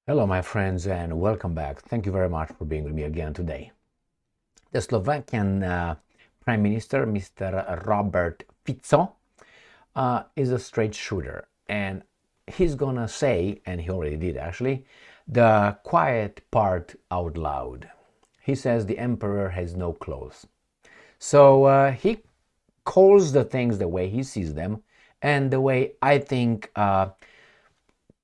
Hello, my friends, and welcome back. Thank you very much for being with me again today. The Slovakian Prime Minister, Mr. Robert Fico, is a straight shooter, and he's gonna say, and he already did actually, the quiet part out loud. He says the emperor has no clothes. So he calls the things the way he sees them, and the way I think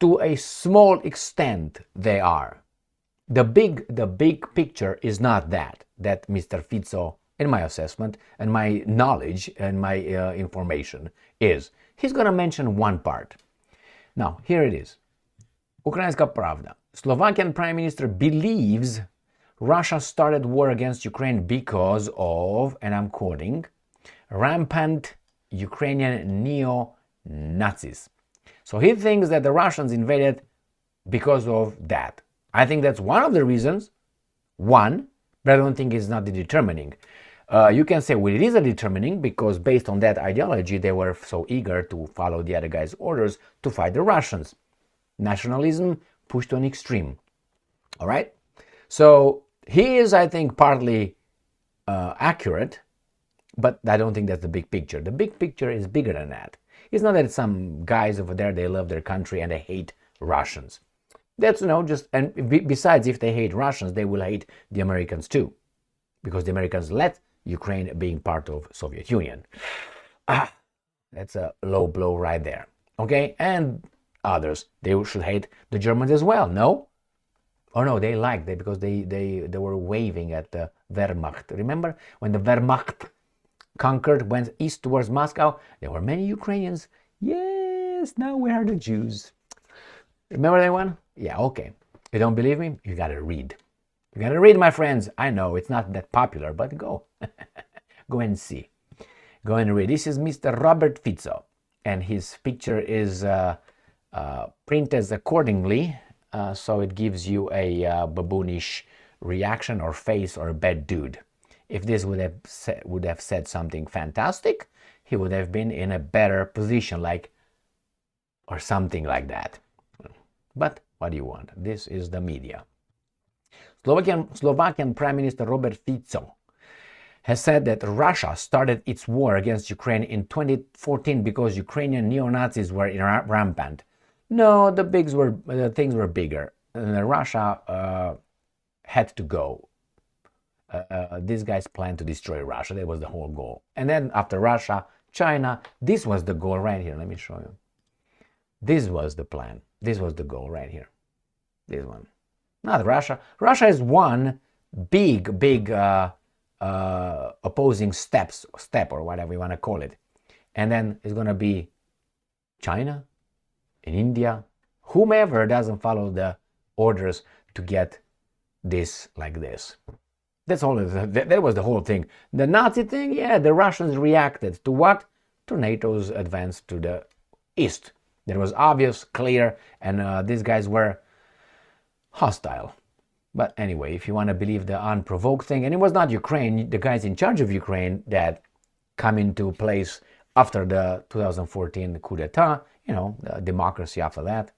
to a small extent they are. The big picture is not that Mr. Fico, in my assessment and my knowledge and my information, is. He's going to mention one part. Now, here it is. Ukrainska Pravda. Slovakian Prime Minister believes Russia started war against Ukraine because of, and I'm quoting, rampant Ukrainian neo-Nazis. So he thinks that the Russians invaded because of that. I think that's one of the reasons, but I don't think it's not the determining. You can say, well, it is a determining because based on that ideology, they were so eager to follow the other guy's orders to fight the Russians. Nationalism pushed to an extreme. All right? So he is, I think, partly accurate, but I don't think that's the big picture. The big picture is bigger than that. It's not that some guys over there, they love their country and they hate Russians. That's, besides, if they hate Russians, they will hate the Americans too, because the Americans let Ukraine being part of Soviet Union. That's a low blow right there. Okay, and others, they should hate the Germans as well. No? Oh no, they liked it because they were waving at the Wehrmacht. Remember when the Wehrmacht conquered, went east towards Moscow? There were many Ukrainians. Yes, now we are the Jews. Remember that one? Yeah, okay. You don't believe me? You gotta read. You gotta read, my friends. I know it's not that popular, but go. Go and see. Go and read. This is Mr. Robert Fico, and his picture is printed accordingly, so it gives you a baboonish reaction or face or a bad dude. If this would have said something fantastic, he would have been in a better position, or something like that. But what do you want? This is the media. Slovakian Prime Minister Robert Fico has said that Russia started its war against Ukraine in 2014 because Ukrainian neo-Nazis were rampant. No, the things were bigger. Russia had to go. These guys planned to destroy Russia. That was the whole goal. And then after Russia, China, this was the goal right here. Let me show you. This was the plan. This was the goal right here. This one. Not Russia. Russia is one big opposing step or whatever you want to call it. And then it's going to be China and India, whomever doesn't follow the orders to get this like this. That's all. That was the whole thing. The Nazi thing, yeah, the Russians reacted to what? To NATO's advance to the east. That was obvious, clear, and these guys were hostile. But anyway, if you want to believe the unprovoked thing, and it was not Ukraine, the guys in charge of Ukraine that come into place after the 2014 coup d'etat, the democracy after that.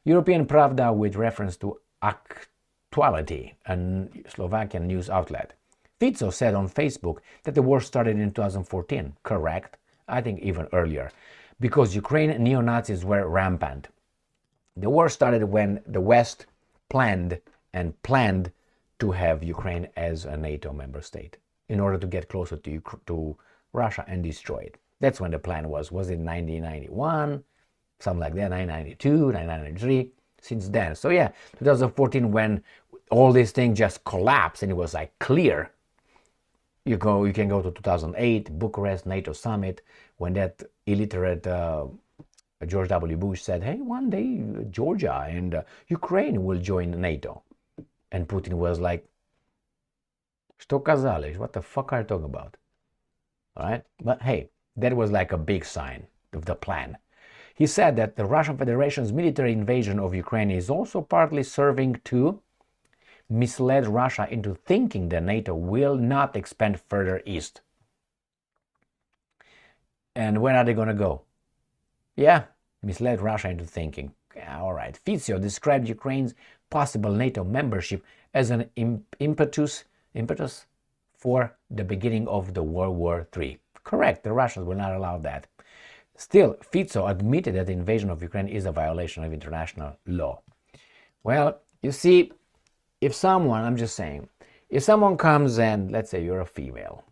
European Pravda with reference to Actuality, a Slovakian news outlet. Fico said on Facebook that the war started in 2014. Correct. I think even earlier. Because Ukrainian neo-Nazis were rampant. The war started when the West planned to have Ukraine as a NATO member state in order to get closer to Russia and destroy it. That's when the plan was. Was it 1991? Something like that, 1992, 1993. Since then. So yeah, 2014 when all these things just collapsed and it was like clear. You can go to 2008, Bucharest, NATO summit, when that illiterate George W. Bush said, hey, one day Georgia and Ukraine will join NATO. And Putin was like, что казалось? What the fuck are you talking about? All right? But hey, that was like a big sign of the plan. He said that the Russian Federation's military invasion of Ukraine is also partly serving to mislead Russia into thinking that NATO will not expand further east. And where are they going to go? Yeah, misled Russia into thinking. All right. Fico described Ukraine's possible NATO membership as an impetus for the beginning of the World War III. Correct. The Russians will not allow that. Still, Fico admitted that the invasion of Ukraine is a violation of international law. Well, you see, if someone, I'm just saying, if someone comes and, let's say you're a female,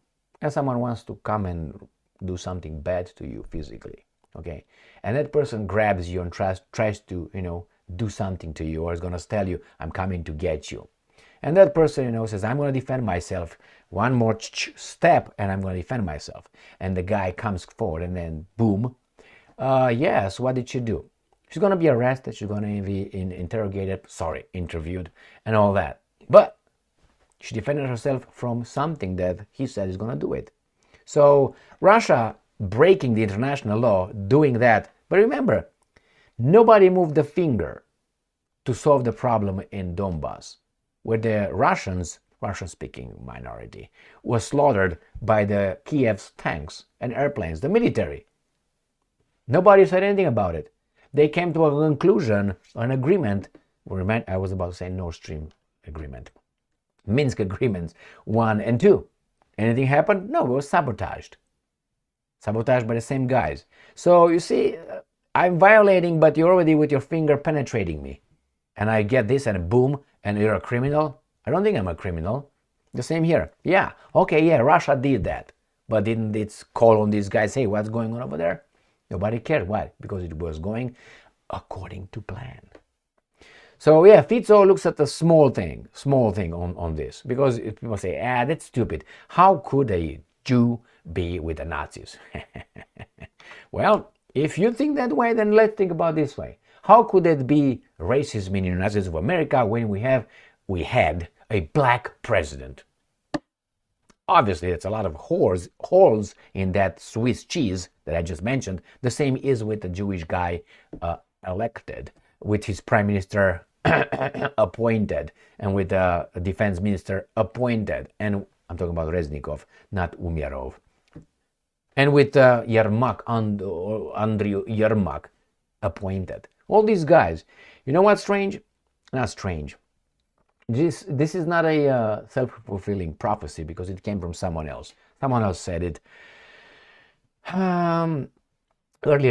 and someone wants to come and do something bad to you physically, okay, and that person grabs you and tries to, do something to you, or is going to tell you, I'm coming to get you. And that person, says, I'm going to defend myself. One more step, and I'm going to defend myself. And the guy comes forward, and then boom. Yes, what did she do? She's going to be arrested. She's going to be interviewed, and all that. But she defended herself from something that he said is going to do it. So Russia breaking the international law, doing that. But remember, nobody moved a finger to solve the problem in Donbass, where the Russian-speaking minority, was slaughtered by the Kiev's tanks and airplanes, the military. Nobody said anything about it. They came to a conclusion, an agreement. I was about to say Nord Stream agreement. Minsk agreements 1 and 2. Anything happened? No, it was sabotaged. Sabotaged by the same guys. So you see, I'm violating, but you're already with your finger penetrating me. And I get this and boom, and you're a criminal? I don't think I'm a criminal. The same here. Yeah, okay, yeah, Russia did that. But didn't it call on these guys, hey, what's going on over there? Nobody cared. Why? Because it was going according to plan. So yeah, Fico looks at the small thing on this. Because people say, that's stupid. How could a Jew be with the Nazis? Well, if you think that way, then let's think about this way. How could it be racism in the United States of America when we had a black president? Obviously, it's a lot of holes in that Swiss cheese that I just mentioned. The same is with the Jewish guy elected, with his prime minister appointed, and with the defense minister appointed. And I'm talking about Reznikov, not Umerov. And with Yermak, Andriy Yermak, appointed. All these guys. You know what's strange? Not strange. This is not a self-fulfilling prophecy, because it came from someone else. Someone else said it earlier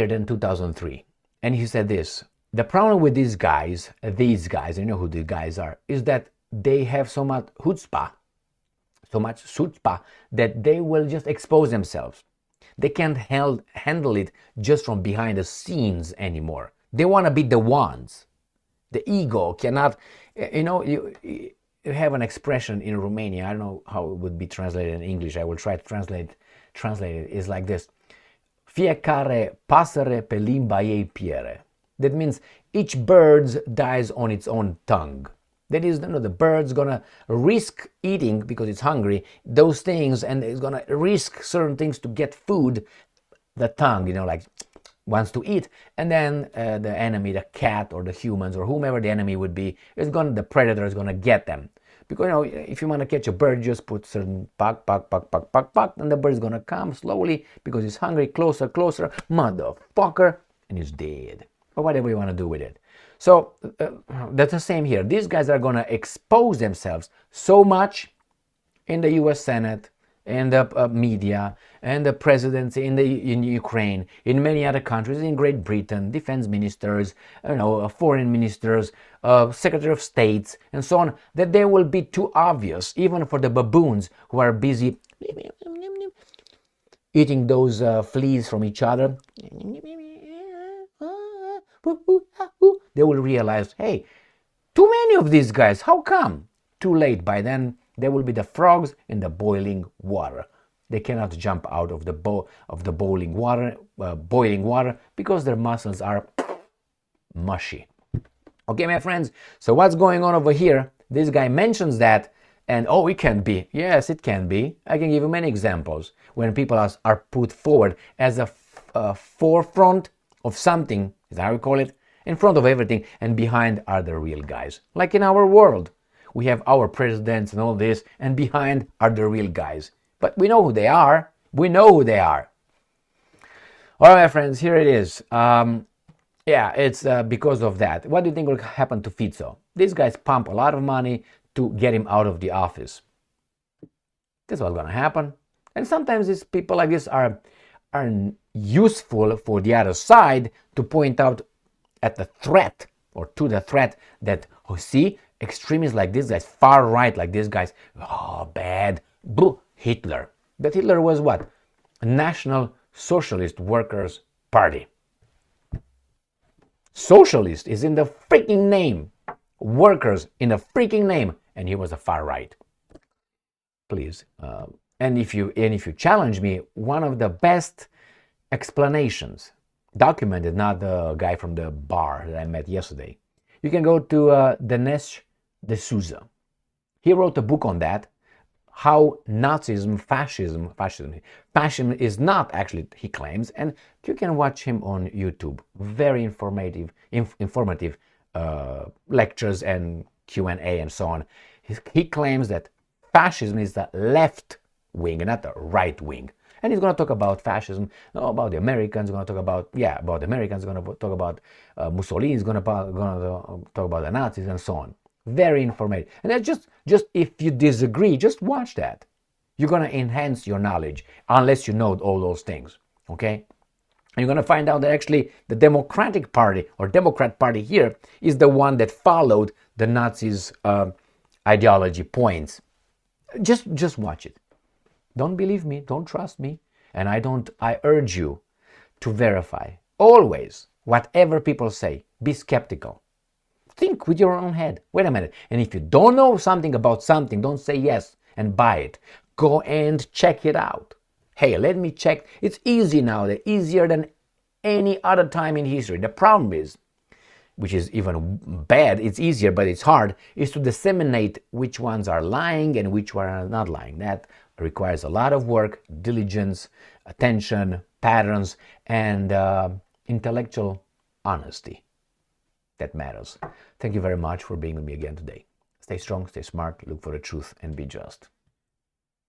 than 2003. And he said this: the problem with these guys, you know who the guys are, is that they have so much chutzpah, that they will just expose themselves. They can't handle it just from behind the scenes anymore. They want to be the ones. The ego cannot, you have an expression in Romania, I don't know how it would be translated in English, I will try to translate it, it's like this: fiecare pasăre pe limba ei piere. That means each bird dies on its own tongue. That is, the bird's gonna risk eating, because it's hungry, those things, and it's gonna risk certain things to get food. The tongue, like, wants to eat, and then the enemy, the cat or the humans or whomever the enemy would be, the predator is gonna get them. Because if you want to catch a bird, just put certain pack, and the bird is gonna come slowly because it's hungry, closer, motherfucker, and it's dead. Or whatever you want to do with it. So that's the same here. These guys are gonna expose themselves so much in the U.S. Senate, in the media, and the presidency in Ukraine, in many other countries, in Great Britain, defense ministers, foreign ministers, secretary of states, and so on, that they will be too obvious, even for the baboons who are busy eating those fleas from each other. They will realize, hey, too many of these guys, how come? Too late. By then, they will be the frogs in the boiling water. They cannot jump out of the boiling water, because their muscles are mushy. Okay, my friends, so what's going on over here? This guy mentions that, and it can be. Yes, it can be. I can give you many examples when people are put forward as a forefront of something, is that how we call it? In front of everything, and behind are the real guys. Like in our world, we have our presidents and all this, and behind are the real guys. But we know who they are. All right, my friends, here it is. Yeah, it's because of that. What do you think will happen to Fico? These guys pump a lot of money to get him out of the office. That's what's going to happen. And sometimes these people like this are useful for the other side to point out at the threat or to the threat that, oh, see, extremists like this guys, far right like these guys, oh, bad, boo, Hitler. But Hitler was what? A National Socialist Workers' Party. Socialist is in the freaking name. Workers in the freaking name. And he was a far right. Please. And if you challenge me, one of the best explanations, documented, not the guy from the bar that I met yesterday. You can go to Dinesh D'Souza. He wrote a book on that, how Nazism, fascism is not actually, he claims, and you can watch him on YouTube. Very informative lectures and Q&A and so on. He claims that fascism is the left wing, not the right wing. And he's going to talk about fascism, about the Americans, going to talk about, about the Americans, going to talk about Mussolini, he's going to talk about the Nazis and so on. Very informative. And that's just if you disagree, just watch that. You're going to enhance your knowledge unless you know all those things, okay? And you're going to find out that actually the Democratic Party or Democrat Party here is the one that followed the Nazis' ideology points. Just watch it. Don't believe me, don't trust me, and I urge you to verify. Always, whatever people say, be skeptical. Think with your own head. Wait a minute. And if you don't know something about something, don't say yes and buy it. Go and check it out. Hey, let me check. It's easy now, easier than any other time in history. The problem is, which is even bad, it's easier, but it's hard, is to disseminate which ones are lying and which ones are not lying. That requires a lot of work, diligence, attention, patterns, and intellectual honesty. That matters. Thank you very much for being with me again today. Stay strong, stay smart, look for the truth, and be just.